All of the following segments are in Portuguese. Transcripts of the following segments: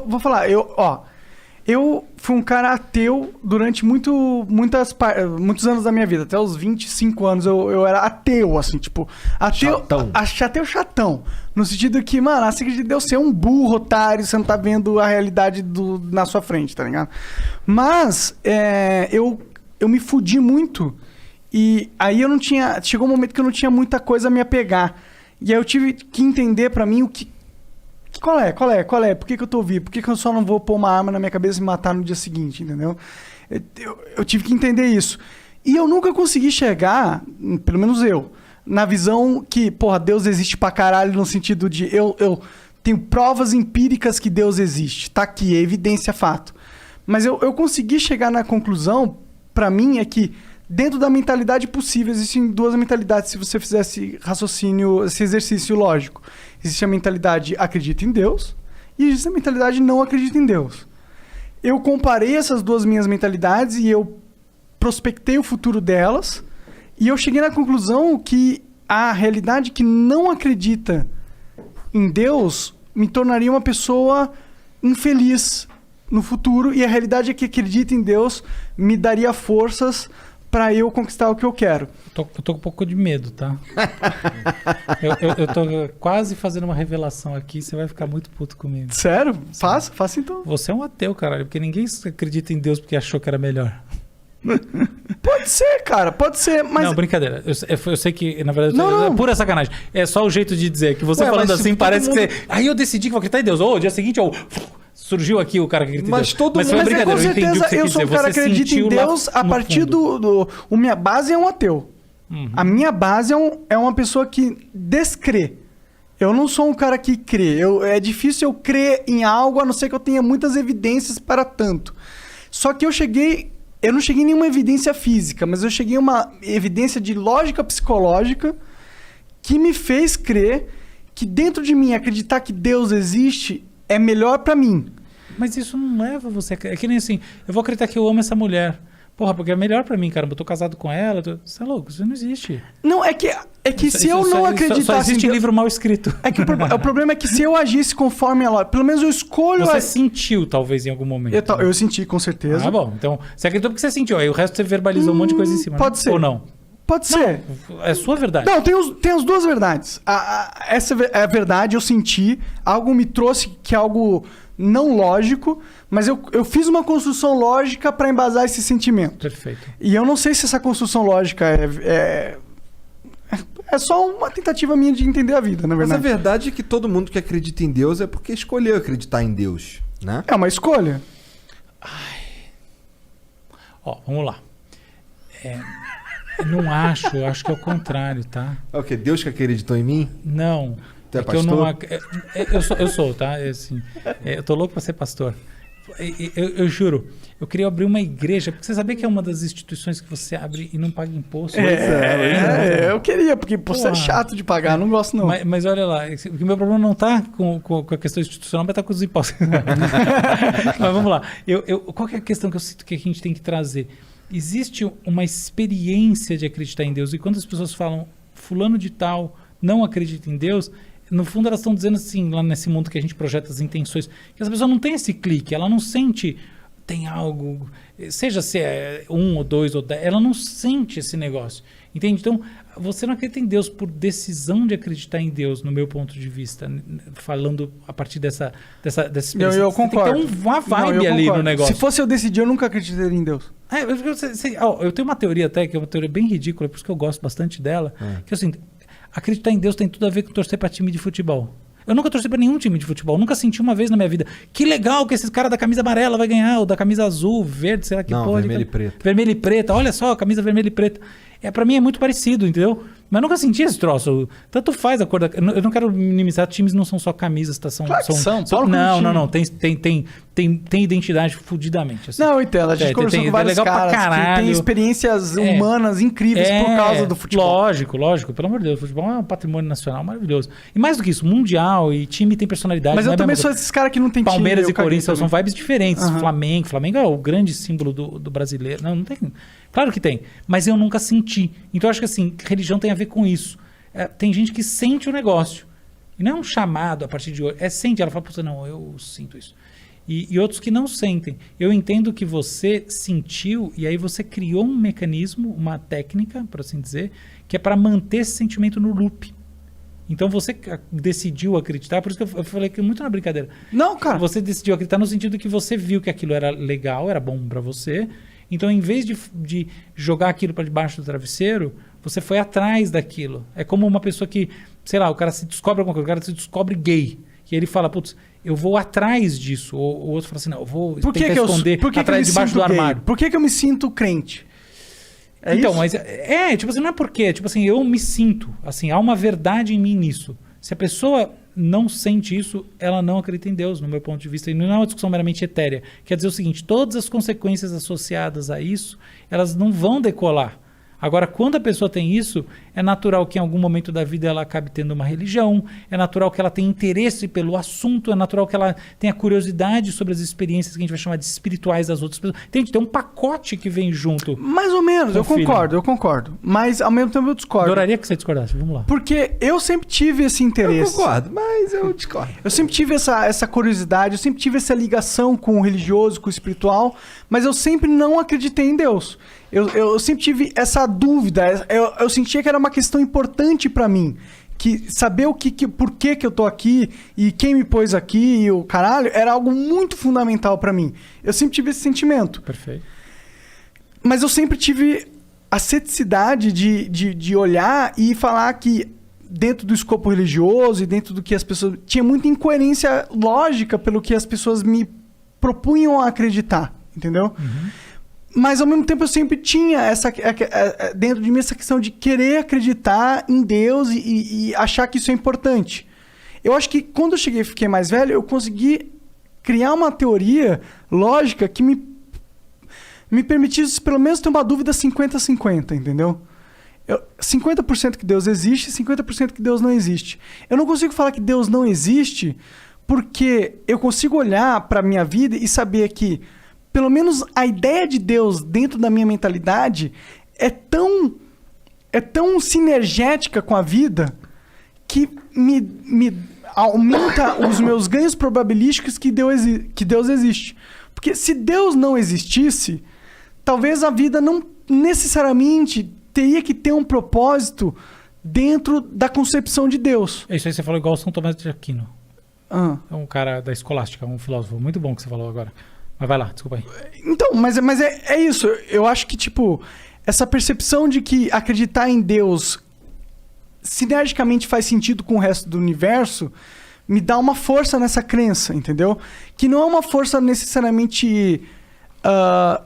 vou falar, eu fui um cara ateu durante muitos anos da minha vida. Até os 25 anos eu era ateu, assim, tipo... Ateu chatão. No sentido que, mano, você acredita em Deus, você é um burro, otário, você não tá vendo a realidade na sua frente, tá ligado? Mas eu me fudi muito e aí eu não tinha... Chegou um momento que eu não tinha muita coisa a me apegar. E aí eu tive que entender pra mim o que... Qual é? Por que eu tô vivo? Por que eu só não vou pôr uma arma na minha cabeça e me matar no dia seguinte, entendeu? Eu tive que entender isso. E eu nunca consegui chegar, pelo menos eu, na visão que, porra, Deus existe pra caralho, no sentido de eu tenho provas empíricas que Deus existe. Tá aqui, é evidência, fato. Mas eu consegui chegar na conclusão, pra mim, é que dentro da mentalidade possível, existem duas mentalidades se você fizesse raciocínio, esse exercício lógico. Existe a mentalidade acredita em Deus e existe a mentalidade não acredita em Deus. Eu comparei essas duas minhas mentalidades e eu prospectei o futuro delas e eu cheguei na conclusão que a realidade que não acredita em Deus me tornaria uma pessoa infeliz no futuro e a realidade que acredita em Deus me daria forças pra eu conquistar o que eu quero. Eu tô com um pouco de medo, tá? eu tô quase fazendo uma revelação aqui, você vai ficar muito puto comigo. Sério? Faça então. Você é um ateu, caralho, porque ninguém acredita em Deus porque achou que era melhor. Pode ser, cara, pode ser, mas... Não, brincadeira. Eu sei que, na verdade, é pura sacanagem. É só o jeito de dizer, que você falando assim, parece que você... Aí eu decidi que vou acreditar em Deus. Dia seguinte, surgiu aqui o cara que acredita em Deus. Mas foi brincadeira, com certeza eu sou um cara que acredita em Deus a partir a minha base é um ateu. Uhum. A minha base é uma pessoa que descrê. Eu não sou um cara que crê. É difícil eu crer em algo, a não ser que eu tenha muitas evidências para tanto. Só que eu não cheguei em nenhuma evidência física, mas eu cheguei em uma evidência de lógica psicológica que me fez crer que dentro de mim acreditar que Deus existe é melhor pra mim. Mas isso não leva você... É que nem assim, eu vou acreditar que eu amo essa mulher. Porra, porque é melhor pra mim, cara. Eu tô casado com ela. Você é louco, isso não existe. Não, é que se eu não acreditasse... Só existe livro mal escrito. É que o problema é que se eu agisse conforme ela... Pelo menos eu escolho... Você sentiu, talvez, em algum momento. Eu senti, com certeza. Ah, bom. Então, você acreditou porque você sentiu. Aí o resto você verbalizou um monte de coisa em cima. Pode ser. Ou não? Pode ser. Não, é sua verdade. Não, tem as duas verdades. Essa é a verdade, eu senti. Algo me trouxe que é algo não lógico, mas eu fiz uma construção lógica para embasar esse sentimento. Perfeito. E eu não sei se essa construção lógica é só uma tentativa minha de entender a vida, na verdade. Mas a verdade é que todo mundo que acredita em Deus é porque escolheu acreditar em Deus, né? É uma escolha. Vamos lá. Eu não acho, eu acho que é o contrário, tá? É o quê? Deus que acreditou em mim? Não. Tu é pastor? Eu sou, tá? Eu tô louco pra ser pastor. Eu juro, eu queria abrir uma igreja, porque você sabia que é uma das instituições que você abre e não paga imposto? Eu queria, porque imposto é chato de pagar, não gosto não. Mas olha lá, o meu problema não tá com a questão institucional, mas tá com os impostos. Mas vamos lá, qual que é a questão que eu sinto que a gente tem que trazer? Existe uma experiência de acreditar em Deus, e quando as pessoas falam fulano de tal não acredita em Deus, no fundo elas estão dizendo assim, lá nesse mundo que a gente projeta as intenções, que essa pessoa não tem esse clique, ela não sente, tem algo, seja se é 1 ou 2 ou 10, ela não sente esse negócio, entende? Então, você não acredita em Deus por decisão de acreditar em Deus, no meu ponto de vista, falando a partir dessa experiência. Eu concordo. Tem que ter uma vibe ali no negócio. Se fosse eu decidir, eu nunca acreditaria em Deus. Eu tenho uma teoria até, que é uma teoria bem ridícula, por isso que eu gosto bastante dela, que é assim, acreditar em Deus tem tudo a ver com torcer para time de futebol. Eu nunca torci para nenhum time de futebol. Nunca senti uma vez na minha vida. Que legal que esse cara da camisa amarela vai ganhar, ou da camisa azul, verde, sei lá que porra. Vermelho e preto. Vermelho e preta. Olha só, camisa vermelha e preta. Para mim é muito parecido, entendeu? Mas eu nunca senti esse troço. Tanto faz a cor da... Eu não quero minimizar, times não são só camisas, tá? Claro que são. Não. Tem identidade fudidamente. Assim. Não, eu entendo. A gente conversou com vários caras que tem experiências humanas incríveis por causa do futebol. Lógico. Pelo amor de Deus, o futebol é um patrimônio nacional maravilhoso. E mais do que isso, mundial e time tem personalidade. Mas eu também sou esses caras que não tem Palmeiras time. Palmeiras e Corinthians são vibes diferentes. Flamengo é o grande símbolo do brasileiro. Não tem... Claro que tem, mas eu nunca senti. Então eu acho que assim, religião tem a ver com isso. Tem gente que sente o negócio. E não é um chamado a partir de hoje. Sente, ela fala, não, eu sinto isso. e outros que não sentem. Eu entendo que você sentiu e aí você criou um mecanismo, uma técnica, por assim dizer, que é para manter esse sentimento no loop. Então você decidiu acreditar, por isso que eu falei que muito na brincadeira. Não, cara. Você decidiu acreditar no sentido que você viu que aquilo era legal, era bom para você. Então, em vez de jogar aquilo para debaixo do travesseiro, você foi atrás daquilo. É como uma pessoa que, sei lá, o cara se descobre alguma coisa, o cara se descobre gay. E ele fala, putz, eu vou atrás disso. Ou o outro fala assim, não, eu vou tentar esconder atrás debaixo do armário. Por que eu me sinto crente? Então, isso? Mas tipo assim, não é porque, tipo assim, eu me sinto, assim, há uma verdade em mim nisso. Se a pessoa não sente isso, ela não acredita em Deus, no meu ponto de vista, e não é uma discussão meramente etérea. Quer dizer o seguinte, todas as consequências associadas a isso, elas não vão decolar. Agora, quando a pessoa tem isso, é natural que em algum momento da vida ela acabe tendo uma religião, é natural que ela tenha interesse pelo assunto, é natural que ela tenha curiosidade sobre as experiências que a gente vai chamar de espirituais das outras pessoas. Tem um pacote que vem junto. Mais ou menos, eu concordo. Mas ao mesmo tempo eu discordo. Adoraria que você discordasse, vamos lá. Porque eu sempre tive esse interesse. Eu concordo, mas eu discordo. Eu sempre tive essa curiosidade, eu sempre tive essa ligação com o religioso, com o espiritual, mas eu sempre não acreditei em Deus. Eu sempre tive essa dúvida, eu sentia que era uma questão importante para mim, que saber por que eu tô aqui e quem me pôs aqui e o caralho, era algo muito fundamental para mim. Eu sempre tive esse sentimento. Perfeito. Mas eu sempre tive a ceticidade de olhar e falar que dentro do escopo religioso e dentro do que as pessoas... Tinha muita incoerência lógica pelo que as pessoas me propunham a acreditar, entendeu? Uhum. Mas, ao mesmo tempo, eu sempre tinha dentro de mim essa questão de querer acreditar em Deus e achar que isso é importante. Eu acho que quando eu fiquei mais velho, eu consegui criar uma teoria lógica que me permitisse, pelo menos, ter uma dúvida 50-50, entendeu? 50% que Deus existe e 50% que Deus não existe. Eu não consigo falar que Deus não existe porque eu consigo olhar para a minha vida e saber que pelo menos a ideia de Deus dentro da minha mentalidade é tão sinergética com a vida que me aumenta os meus ganhos probabilísticos que Deus existe. Porque se Deus não existisse, talvez a vida não necessariamente teria que ter um propósito dentro da concepção de Deus. Isso aí você falou igual São Tomás de Aquino. É um cara da escolástica, um filósofo muito bom que você falou agora. Mas vai lá, desculpa aí. Então, mas é isso. Eu acho que, tipo, essa percepção de que acreditar em Deus sinergicamente faz sentido com o resto do universo me dá uma força nessa crença, entendeu? Que não é uma força necessariamente...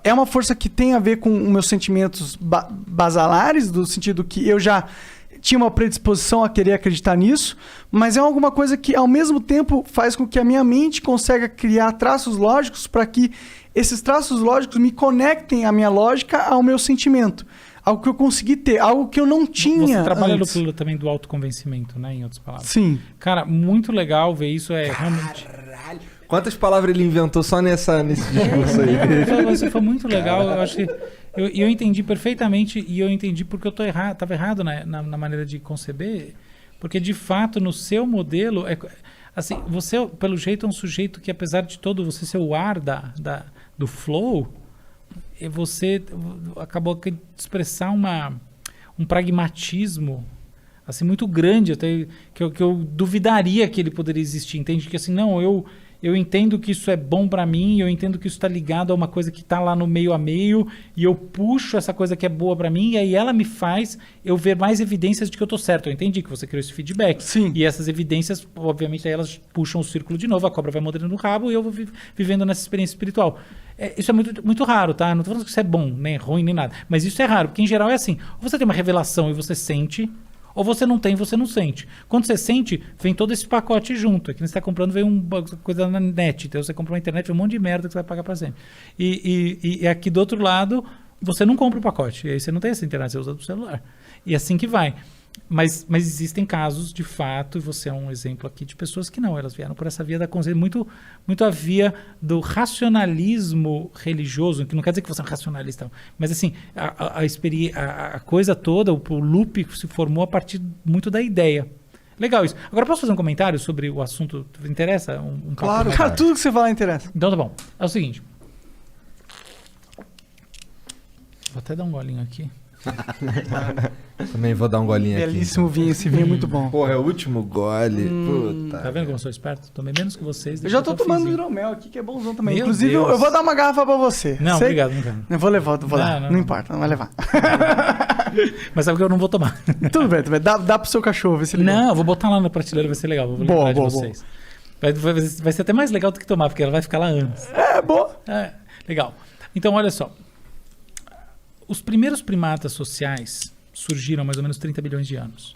é uma força que tem a ver com os meus sentimentos basalares, do sentido que eu já tinha uma predisposição a querer acreditar nisso, mas é alguma coisa que, ao mesmo tempo, faz com que a minha mente consiga criar traços lógicos para que esses traços lógicos me conectem à minha lógica, ao meu sentimento. Algo que eu consegui ter, algo que eu não tinha. Você trabalha antes. no também do autoconvencimento, né? Em outras palavras. Sim. Cara, muito legal ver isso. Realmente... Caralho. Quantas palavras ele inventou só nesse discurso aí? Isso foi muito legal. Eu acho que eu entendi perfeitamente e eu entendi porque eu estava errado na maneira de conceber. Porque, de fato, no seu modelo... assim, você, pelo jeito, é um sujeito que, apesar de todo você ser o ar do flow, você acabou de expressar um pragmatismo assim, muito grande, até que eu duvidaria que ele poderia existir. Entende? Que assim, não, eu entendo que isso é bom para mim, eu entendo que isso está ligado a uma coisa que está lá no meio a meio, e eu puxo essa coisa que é boa para mim, e aí ela me faz eu ver mais evidências de que eu estou certo. Eu entendi que você criou esse feedback. Sim. E essas evidências, obviamente, aí elas puxam o círculo de novo, a cobra vai mordendo no rabo, e eu vou vivendo nessa experiência espiritual. Isso é muito, muito raro, tá? Não estou falando que isso é bom, nem ruim, nem nada. Mas isso é raro, porque em geral é assim. Ou você tem uma revelação e você sente... ou você não tem, você não sente. Quando você sente, vem todo esse pacote junto. Aqui você está comprando, vem uma coisa na net. Então você compra uma internet, vem um monte de merda que você vai pagar para sempre. E aqui do outro lado, você não compra o pacote. E aí você não tem essa internet, você usa do celular. E assim que vai. Mas existem casos, de fato, e você é um exemplo aqui de pessoas que não, elas vieram por essa via da consciência, muito a via do racionalismo religioso, que não quer dizer que você é um racionalista, mas assim, a coisa toda, o loop se formou a partir muito da ideia. Legal isso. Agora, posso fazer um comentário sobre o assunto? Interessa? Claro, cara, tudo que você falar interessa. Então tá bom. É o seguinte. Vou até dar um golinho aqui. Também vou dar um golinho aqui. Belíssimo vinho, esse vinho é muito bom. Porra, é o último gole. Puta. Tá vendo como eu sou esperto? Tomei menos que vocês. Eu já tô tomando hidromel aqui, que é bonzão também. Meu Inclusive, Deus. eu vou dar uma garrafa pra você. Não, obrigado, não quero. Eu vou levar, vou dar. Não importa, não vai levar. Mas sabe que eu não vou tomar. Tudo bem. Dá pro seu cachorro, ver se ele Não, eu vou botar lá na prateleira, vai ser legal. Vou lembrar de vocês. Vai ser até mais legal do que tomar, porque ela vai ficar lá anos. É, boa. É, legal. Então, olha só. Os primeiros primatas sociais surgiram há mais ou menos 30 bilhões de anos.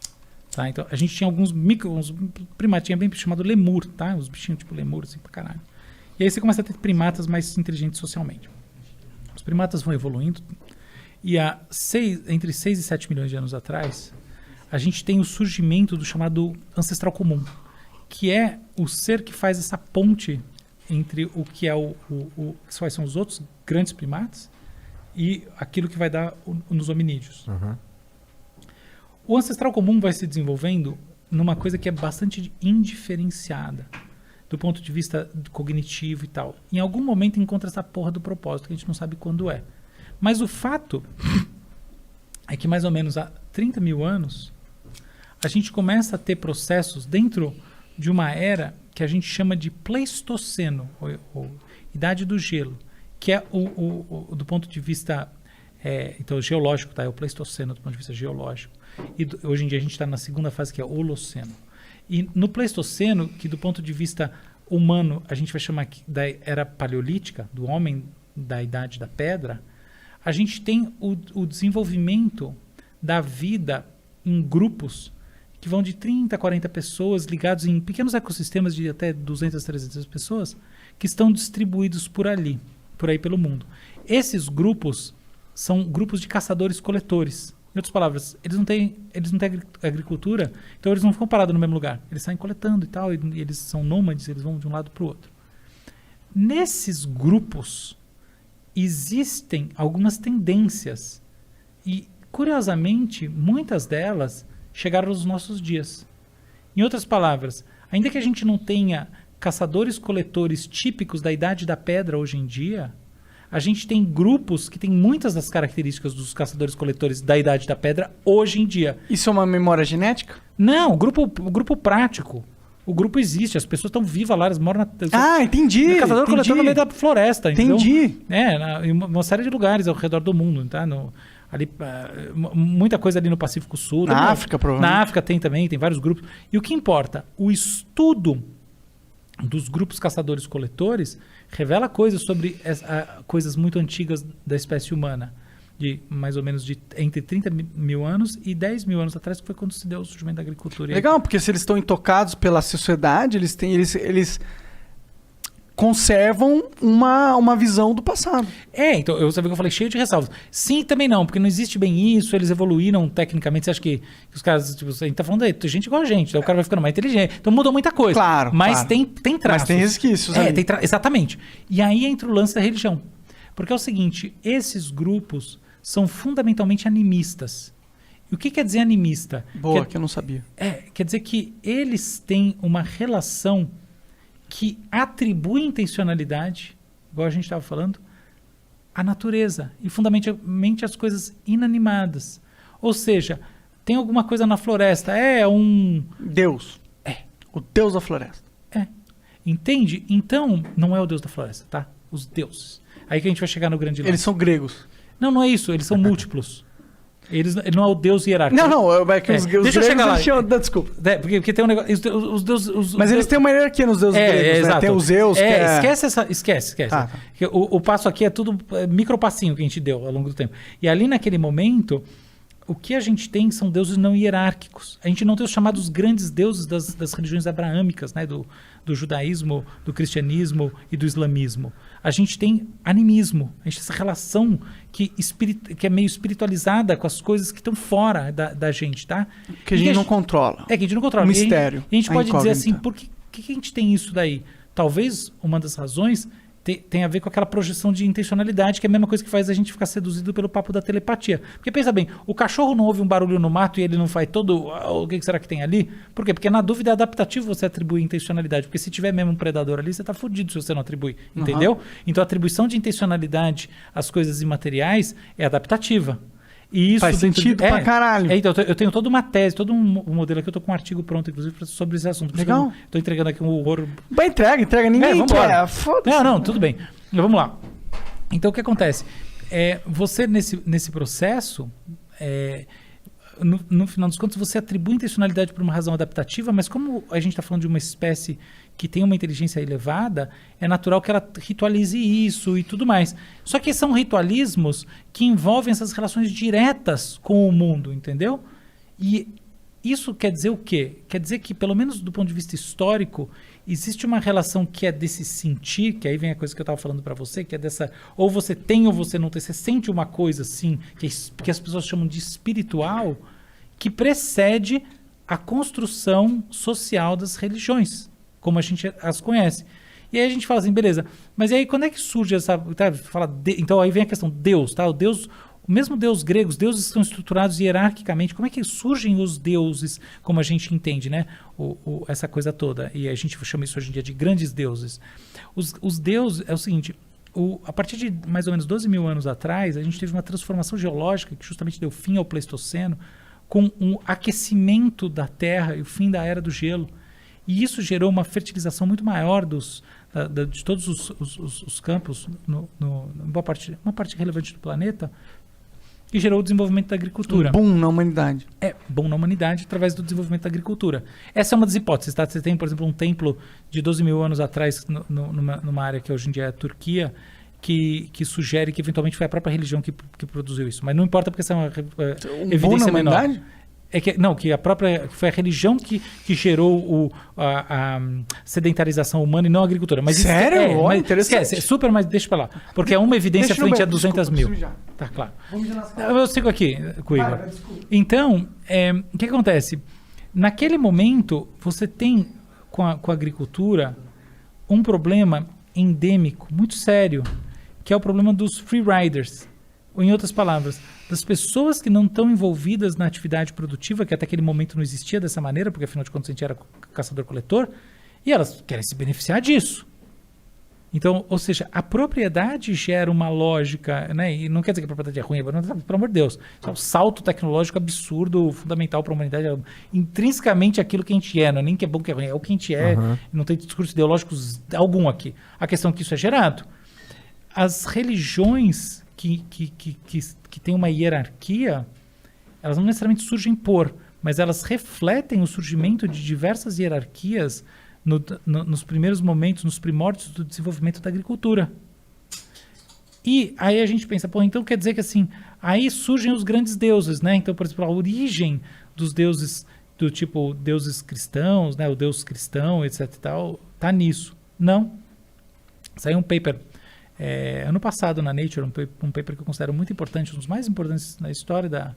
Tá? Então, a gente tinha uns primatinhos bem chamado lemur, tá? Os bichinhos tipo lemur, assim, pra caralho. E aí você começa a ter primatas mais inteligentes socialmente. Os primatas vão evoluindo e entre 6 e 7 milhões de anos atrás, a gente tem o surgimento do chamado ancestral comum, que é o ser que faz essa ponte entre o que é quais são os outros grandes primatas e aquilo que vai dar nos hominídeos. Uhum. O ancestral comum vai se desenvolvendo numa coisa que é bastante indiferenciada do ponto de vista cognitivo e tal. Em algum momento encontra essa porra do propósito, que a gente não sabe quando é. Mas o fato é que mais ou menos há 30 mil anos a gente começa a ter processos dentro de uma era que a gente chama de Pleistoceno, ou Idade do Gelo, que é do ponto de vista então geológico, tá? É o Pleistoceno do ponto de vista geológico. E hoje em dia a gente está na segunda fase, que é o Holoceno. E no Pleistoceno, que do ponto de vista humano a gente vai chamar da era paleolítica, do homem da Idade da Pedra, a gente tem o desenvolvimento da vida em grupos que vão de 30 a 40 pessoas ligados em pequenos ecossistemas de até 200, 300 pessoas que estão distribuídos por aí pelo mundo. Esses grupos são grupos de caçadores-coletores. Em outras palavras, eles não têm agricultura, então eles não ficam parados no mesmo lugar. Eles saem coletando e tal, e eles são nômades, eles vão de um lado para o outro. Nesses grupos existem algumas tendências e, curiosamente, muitas delas chegaram aos nossos dias. Em outras palavras, ainda que a gente não tenha caçadores-coletores típicos da Idade da Pedra hoje em dia, a gente tem grupos que têm muitas das características dos caçadores-coletores da Idade da Pedra hoje em dia. Isso é uma memória genética? Não, o grupo prático. O grupo existe, as pessoas estão vivas lá, elas moram entendi. Caçador-coletor no meio da floresta. Entendi. Em uma série de lugares ao redor do mundo, tá? Ali, muita coisa ali no Pacífico Sul. Na África, provavelmente. Na África tem também, tem vários grupos. E o que importa? O estudo dos grupos caçadores-coletores revela coisas sobre coisas muito antigas da espécie humana, de mais ou menos entre 30 mil anos e 10 mil anos atrás, que foi quando se deu o surgimento da agricultura. Legal, porque se eles estão intocados pela sociedade, eles conservam uma visão do passado. Então, eu sabia que eu falei cheio de ressalvas. Sim, também não, porque não existe bem isso, eles evoluíram tecnicamente. Você acha que os caras, tipo, a gente tá falando de gente igual a gente, daí o cara vai ficando mais inteligente. Então mudou muita coisa. Claro. Mas tem traços. Mas tem resquícios. Exatamente. E aí entra o lance da religião. Porque é o seguinte, esses grupos são fundamentalmente animistas. E o que quer dizer animista? Boa, que eu não sabia. Quer dizer que eles têm uma relação que atribui intencionalidade, igual a gente estava falando, à natureza e fundamentalmente às coisas inanimadas. Ou seja, tem alguma coisa na floresta, Deus. O Deus da floresta. Entende? Então, não é o Deus da floresta, tá? Os deuses. Aí que a gente vai chegar no grande lance. Eles são gregos. Não é isso, eles são múltiplos. Ele não é o Deus hierárquico. É que os deixa eu chegar lá. Desculpa. Porque tem um negócio... Os deuses... Mas eles têm uma hierarquia nos deuses gregos, exato. Né? Tem os Zeus, Esquece. Tá. O passo aqui é tudo micropassinho que a gente deu ao longo do tempo. E ali naquele momento, o que a gente tem são deuses não hierárquicos. A gente não tem os chamados grandes deuses das religiões abraâmicas, né? Do judaísmo, do cristianismo e do islamismo. A gente tem animismo, a gente tem essa relação que é meio espiritualizada com as coisas que estão fora da gente, tá? Que a gente não controla. Que a gente não controla. Mistério. E a gente pode dizer assim, por que a gente tem isso daí? Talvez uma das razões tem a ver com aquela projeção de intencionalidade, que é a mesma coisa que faz a gente ficar seduzido pelo papo da telepatia. Porque pensa bem, o cachorro não ouve um barulho no mato e ele não faz todo... O que será que tem ali? Por quê? Porque na dúvida é adaptativo você atribuir intencionalidade. Porque se tiver mesmo um predador ali, você está fudido se você não atribui. Entendeu? Então a atribuição de intencionalidade às coisas imateriais é adaptativa. E isso faz sentido pra caralho. Então, eu tenho toda uma tese, todo um modelo aqui, eu tô com um artigo pronto, inclusive, sobre esse assunto. Legal. Tô entregando aqui um horror. Vai, entrega, ninguém quer. Foda-se. Não, tudo bem. Então, vamos lá. Então, o que acontece? Você, nesse processo, no final dos contos, você atribui intencionalidade por uma razão adaptativa, mas como a gente está falando de uma espécie que tem uma inteligência elevada, é natural que ela ritualize isso e tudo mais. Só que são ritualismos que envolvem essas relações diretas com o mundo, entendeu? E isso quer dizer o quê? Quer dizer que, pelo menos do ponto de vista histórico, existe uma relação que é desse sentir, que aí vem a coisa que eu estava falando para você, que é dessa, ou você tem ou você não tem, você sente uma coisa assim, que as pessoas chamam de espiritual, que precede a construção social das religiões, como a gente as conhece. E aí a gente fala assim, beleza, mas aí quando é que surge essa... então aí vem a questão Deus, tá? O mesmo Deus grego, os deuses estão estruturados hierarquicamente. Como é que surgem os deuses, como a gente entende, né? Essa coisa toda. E a gente chama isso hoje em dia de grandes deuses. Os deuses, é o seguinte, a partir de mais ou menos 12 mil anos atrás, a gente teve uma transformação geológica que justamente deu fim ao Pleistoceno, com um aquecimento da Terra e o fim da Era do Gelo. E isso gerou uma fertilização muito maior de todos os campos, uma parte relevante do planeta, e gerou o desenvolvimento da agricultura. Um boom na humanidade. Boom na humanidade através do desenvolvimento da agricultura. Essa é uma das hipóteses. Tá? Você tem, por exemplo, um templo de 12 mil anos atrás, numa área que hoje em dia é a Turquia, que sugere que eventualmente foi a própria religião que produziu isso. Mas não importa porque essa é uma evidência menor. Que foi a religião que gerou a sedentarização humana e não a agricultura. Mas sério? Olha, interessante. Esquece, super, mas deixa pra lá. Porque é uma evidência frente a 200 mil. Tá claro. Eu sigo aqui com o Igor. Então, o que acontece? Naquele momento, você tem com a agricultura um problema endêmico muito sério, que é o problema dos free riders. Ou, em outras palavras, das pessoas que não estão envolvidas na atividade produtiva, que até aquele momento não existia dessa maneira, porque afinal de contas a gente era caçador-coletor, e elas querem se beneficiar disso. Então, ou seja, a propriedade gera uma lógica, né? E não quer dizer que a propriedade é ruim, pelo amor de Deus. Isso é um salto tecnológico absurdo, fundamental para a humanidade. É intrinsecamente aquilo que a gente é, não é nem que é bom que é ruim, é o que a gente é. Não tem discurso ideológico algum aqui. A questão é que isso é gerado. As religiões que tem uma hierarquia, elas não necessariamente surgem mas elas refletem o surgimento de diversas hierarquias nos primeiros momentos, nos primórdios do desenvolvimento da agricultura. E aí a gente pensa, então quer dizer que assim, aí surgem os grandes deuses, né? Então, por exemplo, a origem dos deuses, do tipo deuses cristãos, né? O deus cristão, etc e tal, tá nisso. Não. Saiu um paper ano passado na Nature, um paper que eu considero muito importante, um dos mais importantes na história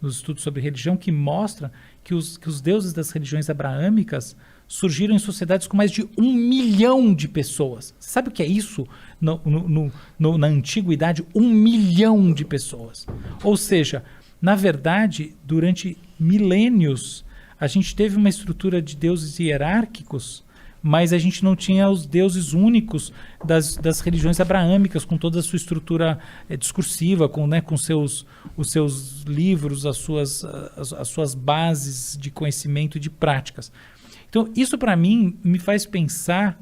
dos estudos sobre religião, que mostra que os deuses das religiões abraâmicas surgiram em sociedades com mais de 1 milhão de pessoas. Você sabe o que é isso na antiguidade? 1 milhão de pessoas. Ou seja, na verdade, durante milênios, a gente teve uma estrutura de deuses hierárquicos, mas a gente não tinha os deuses únicos das religiões abraâmicas, com toda a sua estrutura discursiva, com os seus livros, as suas bases de conhecimento e de práticas. Então, isso para mim me faz pensar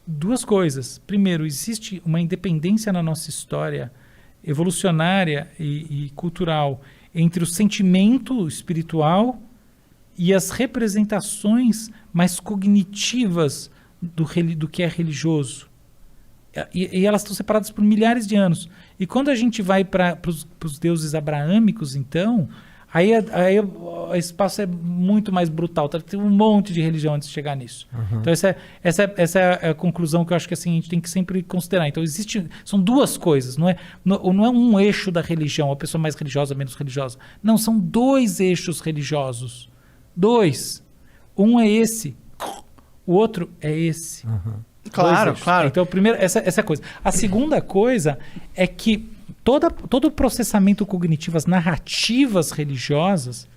duas coisas. Primeiro, existe uma independência na nossa história evolucionária e cultural entre o sentimento espiritual e as representações mais cognitivas do que é religioso. E elas estão separadas por milhares de anos. E quando a gente vai para os deuses abraâmicos, então, aí o espaço é muito mais brutal. Tem um monte de religião antes de chegar nisso. Então, essa é a conclusão que eu acho que assim, a gente tem que sempre considerar. Então, são duas coisas. Não é um eixo da religião, a pessoa mais religiosa, menos religiosa. Não, são 2 eixos religiosos. 2. Um é esse, o outro é esse. Claro, claro. Então, primeiro, essa é a coisa. A segunda coisa é que todo o processamento cognitivo, as narrativas religiosas,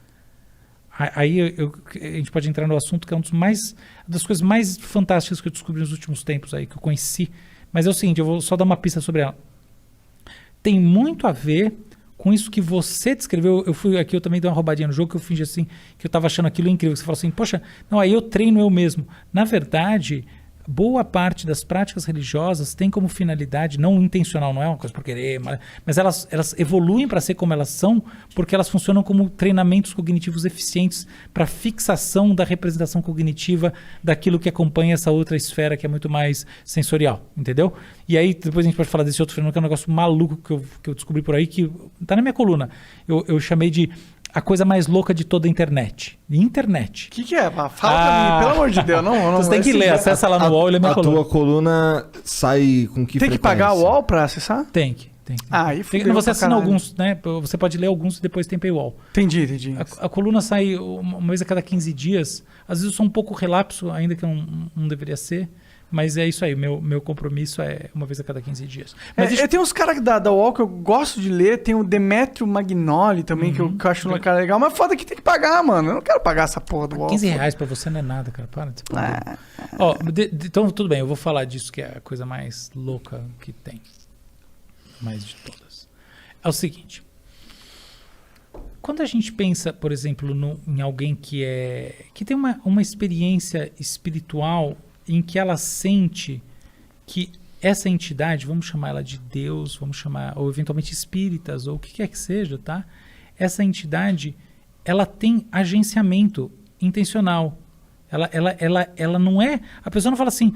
aí a gente pode entrar no assunto que é das coisas mais fantásticas que eu descobri nos últimos tempos aí, que eu conheci. Mas é o seguinte, eu vou só dar uma pista sobre ela. Tem muito a ver com isso que você descreveu. Eu fui aqui, eu também dei uma roubadinha no jogo, que eu fingi assim, que eu estava achando aquilo incrível. Você falou assim, poxa, não, aí eu treino eu mesmo. Na verdade, boa parte das práticas religiosas tem como finalidade, não intencional, não é uma coisa por querer, mas elas evoluem para ser como elas são, porque elas funcionam como treinamentos cognitivos eficientes para fixação da representação cognitiva daquilo que acompanha essa outra esfera que é muito mais sensorial, entendeu? E aí depois a gente pode falar desse outro fenômeno que é um negócio maluco que eu descobri por aí, que está na minha coluna. Eu chamei de a coisa mais louca de toda a internet. Internet. O que é? Fala pra mim, pelo amor de Deus. Não, você tem que ler, acessa lá no UOL e lê minha coluna. A tua coluna sai com que Tem que pagar o UOL pra acessar? Tem que. Aí fudeu. Você assina alguns, né? Você pode ler alguns e depois tem paywall. Entendi. A coluna sai uma vez a cada 15 dias. Às vezes eu sou um pouco relapso, ainda que não deveria ser. Mas é isso aí, meu compromisso é uma vez a cada 15 dias. Mas tem uns caras da UOL que eu gosto de ler, tem o Demetrio Magnoli também, que eu acho um cara legal, mas foda que tem que pagar, mano. Eu não quero pagar essa porra do UOL. R$15 pra você não é nada, cara. Para de então, tudo bem, eu vou falar disso, que é a coisa mais louca que tem. Mais de todas. É o seguinte. Quando a gente pensa, por exemplo, em alguém que tem uma experiência espiritual em que ela sente que essa entidade, vamos chamar ela de Deus, vamos chamar, ou eventualmente espíritas, ou o que quer que seja, tá? Essa entidade, ela tem agenciamento intencional. Ela não é... A pessoa não fala assim,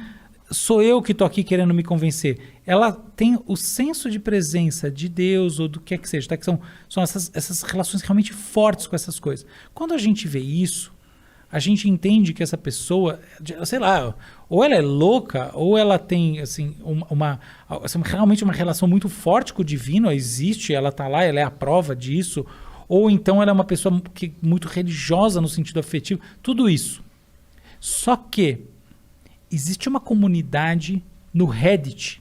sou eu que estou aqui querendo me convencer. Ela tem o senso de presença de Deus, ou do que quer que seja, tá? Que são essas relações realmente fortes com essas coisas. Quando a gente vê isso, a gente entende que essa pessoa, sei lá, ou ela é louca, ou ela tem assim, realmente uma relação muito forte com o divino, existe, ela está lá, ela é a prova disso, ou então ela é uma pessoa muito religiosa no sentido afetivo, tudo isso. Só que existe uma comunidade no Reddit,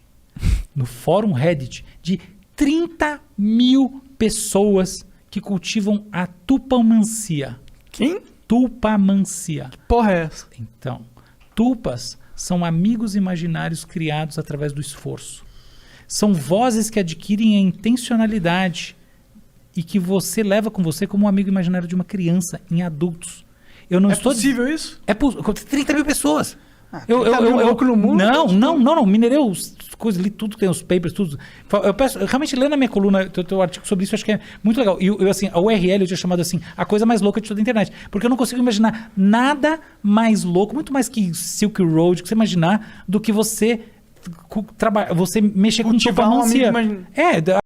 no fórum Reddit, de 30 mil pessoas que cultivam a tupamancia. Quem? Tulpamancia. Que porra é essa? Então, tulpas são amigos imaginários criados através do esforço. São vozes que adquirem a intencionalidade e que você leva com você como um amigo imaginário de uma criança em adultos. Possível isso? É possível. 30 mil pessoas. Eu no mundo? Não. Minerei coisas, li tudo, tem os papers, tudo. Eu realmente lendo na minha coluna, teu artigo sobre isso, eu acho que é muito legal. E assim, a URL eu tinha chamado assim, a coisa mais louca de toda a internet. Porque eu não consigo imaginar nada mais louco, muito mais que Silk Road, que você imaginar, do que você mexer com tupamancia.